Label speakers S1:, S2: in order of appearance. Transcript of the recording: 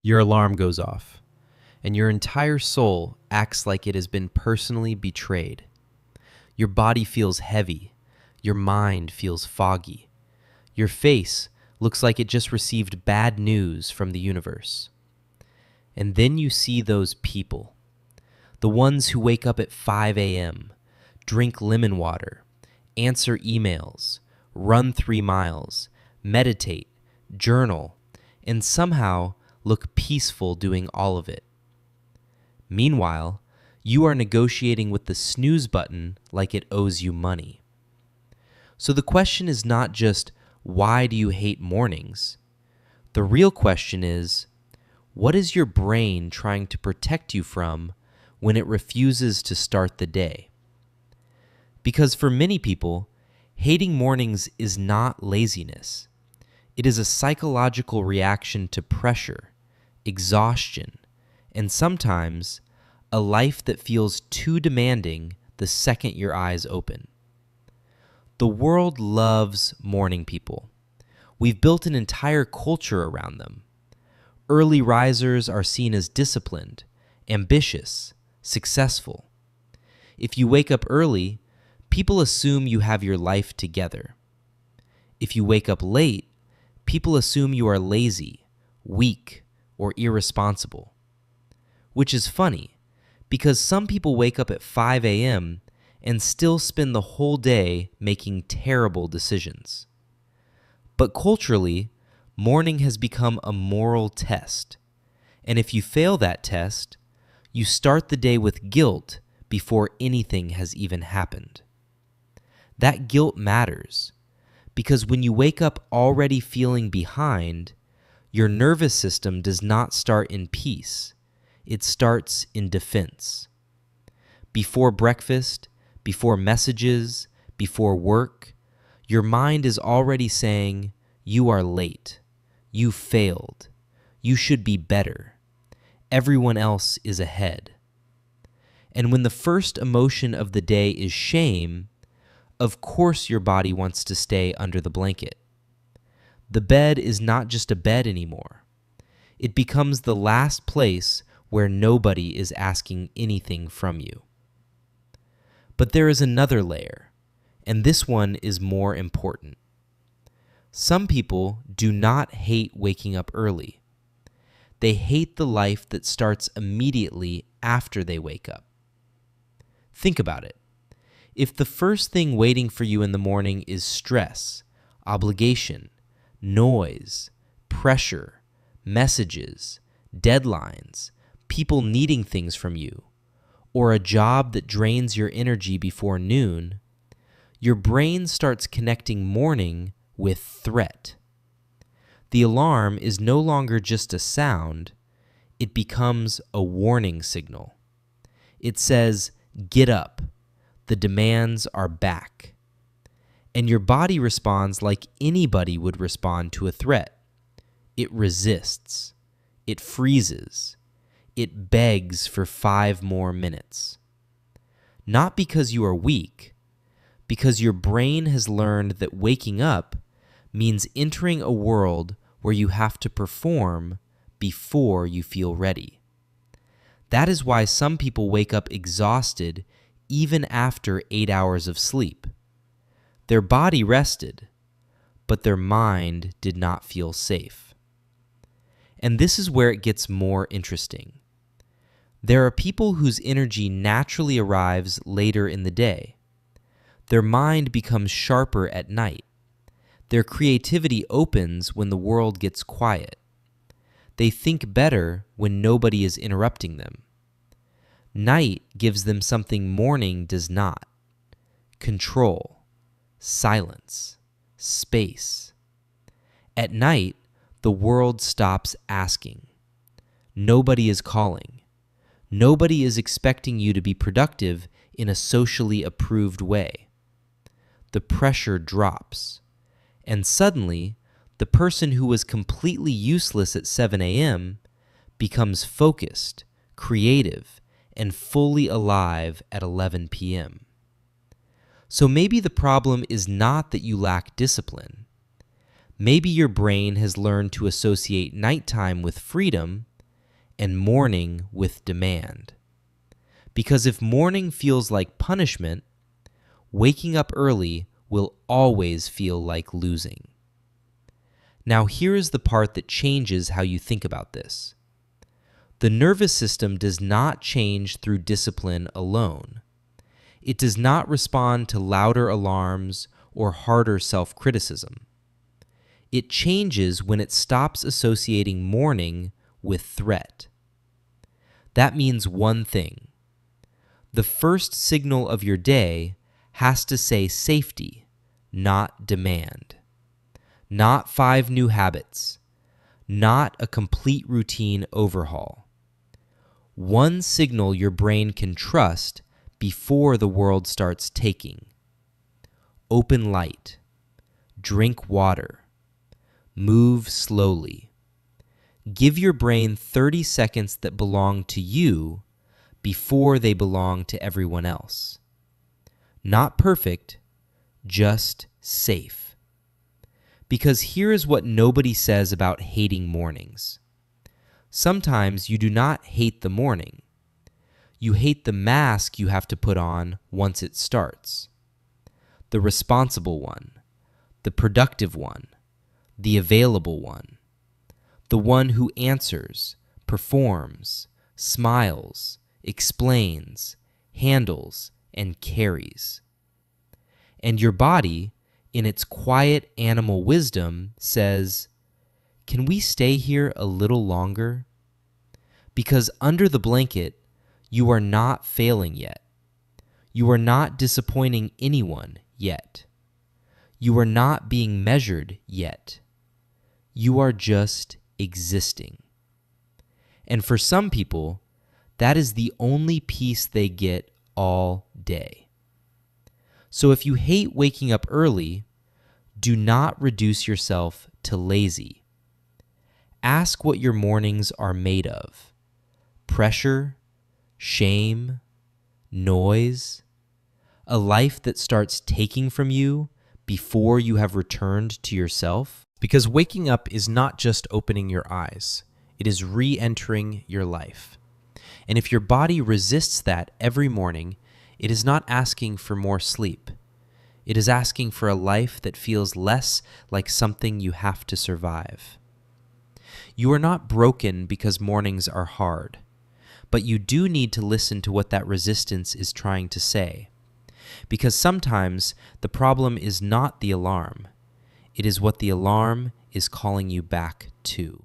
S1: Your alarm goes off, and your entire soul acts like it has been personally betrayed. Your body feels heavy. Your mind feels foggy. Your face looks like it just received bad news from the universe. And then you see those people, the ones who wake up at 5 a.m., drink lemon water, answer emails, run 3 miles, meditate, journal, and somehow look peaceful doing all of it. Meanwhile, you are negotiating with the snooze button like it owes you money. So the question is not just, why do you hate mornings? The real question is, what is your brain trying to protect you from when it refuses to start the day? Because for many people, hating mornings is not laziness. It is a psychological reaction to pressure, exhaustion, and sometimes a life that feels too demanding the second your eyes open. The world loves morning people. We've built an entire culture around them. Early risers are seen as disciplined, ambitious, successful. If you wake up early, people assume you have your life together. If you wake up late, people assume you are lazy, weak, or irresponsible. Which is funny, because some people wake up at 5 a.m. and still spend the whole day making terrible decisions. But culturally, morning has become a moral test, and if you fail that test, you start the day with guilt before anything has even happened. That guilt matters, because when you wake up already feeling behind, your nervous system does not start in peace. It starts in defense. Before breakfast, before messages, before work, your mind is already saying, you are late. You failed. You should be better. Everyone else is ahead. And when the first emotion of the day is shame, of course your body wants to stay under the blanket. The bed is not just a bed anymore. It becomes the last place where nobody is asking anything from you. But there is another layer, and this one is more important. Some people do not hate waking up early. They hate the life that starts immediately after they wake up. Think about it. If the first thing waiting for you in the morning is stress, obligation, noise, pressure, messages, deadlines, people needing things from you, or a job that drains your energy before noon, your brain starts connecting morning with threat. The alarm is no longer just a sound, it becomes a warning signal. It says, get up, the demands are back. And your body responds like anybody would respond to a threat. It resists. It freezes. It begs for 5 more minutes. Not because you are weak, because your brain has learned that waking up means entering a world where you have to perform before you feel ready. That is why some people wake up exhausted even after 8 hours of sleep. Their body rested, but their mind did not feel safe. And this is where it gets more interesting. There are people whose energy naturally arrives later in the day. Their mind becomes sharper at night. Their creativity opens when the world gets quiet. They think better when nobody is interrupting them. Night gives them something morning does not: control, silence, space. At night, the world stops asking. Nobody is calling. Nobody is expecting you to be productive in a socially approved way. The pressure drops, and suddenly, the person who was completely useless at 7 a.m. becomes focused, creative, and fully alive at 11 p.m. So maybe the problem is not that you lack discipline. Maybe your brain has learned to associate nighttime with freedom and morning with demand. Because if morning feels like punishment, waking up early will always feel like losing. Now here is the part that changes how you think about this. The nervous system does not change through discipline alone. It does not respond to louder alarms or harder self-criticism. It changes when it stops associating morning with threat. That means one thing. The first signal of your day has to say safety, not demand. Not 5 new habits. Not a complete routine overhaul. One signal your brain can trust before the world starts taking. Open light. Drink water. Move slowly. Give your brain 30 seconds that belong to you before they belong to everyone else. Not perfect, just safe. Because here is what nobody says about hating mornings. Sometimes you do not hate the morning. You hate the mask you have to put on once it starts. The responsible one, the productive one, the available one, the one who answers, performs, smiles, explains, handles, and carries. And your body, in its quiet animal wisdom, says, "Can we stay here a little longer?" Because under the blanket, you are not failing yet. You are not disappointing anyone yet. You are not being measured yet. You are just existing. And for some people, that is the only peace they get all day. So if you hate waking up early, do not reduce yourself to lazy. Ask what your mornings are made of. Pressure, shame, noise, a life that starts taking from you before you have returned to yourself.
S2: Because waking up is not just opening your eyes, it is re-entering your life. And if your body resists that every morning, it is not asking for more sleep. It is asking for a life that feels less like something you have to survive. You are not broken because mornings are hard, but you do need to listen to what that resistance is trying to say. Because sometimes the problem is not the alarm. It is what the alarm is calling you back to.